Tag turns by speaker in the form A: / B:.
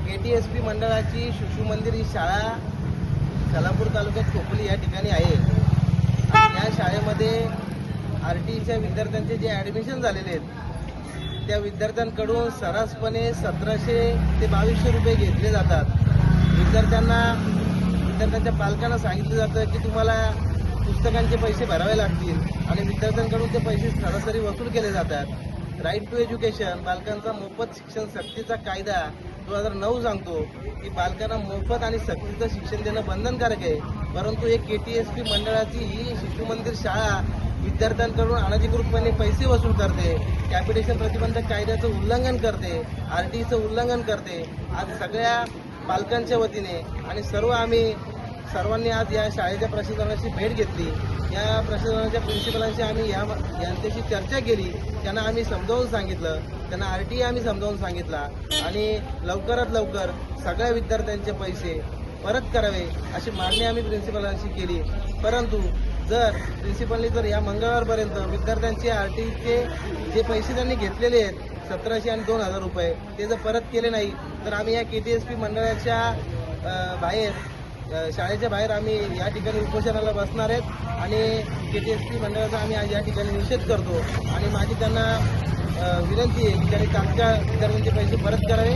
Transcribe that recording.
A: KTSP मंडळाची शिशु मंदिर ही शाळा सोलापूर तालुक्यात खोपोली या ठिकाणी आहे. या शाळेमध्ये RTच्या विद्यार्थ्यांचे जे ॲडमिशन झालेले आहेत त्या विद्यार्थ्यांकडून सर्रासपणे 1700 ते 2200 रुपये घेतले जातात. विद्यार्थ्यांच्या पालकांना सांगितलं जातं की तुम्हाला पुस्तकांचे पैसे भरावे लागतील आणि विद्यार्थ्यांकडून ते पैसे सरासरी वसूल केले जातात. राईट टू एज्युकेशन, बालकांचा मोफत शिक्षण सक्तीचा कायदा 2009 सांगतो की बालकांना मोफत आणि सक्तीचं शिक्षण देणं बंधनकारक आहे. परंतु एक KTSP मंडळाची ही शिशु मंदिर शाळा विद्यार्थ्यांकडून अनधिकृतपणे पैसे वसूल करते, कॅपिटेशन प्रतिबंधक कायद्याचं उल्लंघन करते, RTचं उल्लंघन करते. आज सगळ्या पालकांच्या वतीने आणि सर्वांनी आज या शाळेच्या प्रशासनाची भेट घेतली. या प्रशासनाच्या प्रिन्सिपलांशी आम्ही यांच्याशी चर्चा केली. त्यांना आम्ही समजावून सांगितलं, त्यांना RT आम्ही समजावून सांगितला आणि लवकरात लवकर सगळ्या विद्यार्थ्यांचे पैसे परत करावे अशी मागणी आम्ही प्रिन्सिपलांशी केली. परंतु प्रिन्सिपलनी जर या मंगळवारपर्यंत विद्यार्थ्यांचे RTचे जे पैसे त्यांनी घेतलेले आहेत 1700 आणि 2000 रुपये ते जर परत केले नाही तर आम्ही या KTSP मंडळाच्या शाळेच्या बाहेर आम्ही या ठिकाणी उपोषणाला बसणार आहेत आणि KTSP मंडळाचा आम्ही आज या ठिकाणी निषेध करतो. आणि माझी त्यांना विनंती आहे की त्यांनी तात्काळ विद्यार्थ्यांचे पैसे परत करावे.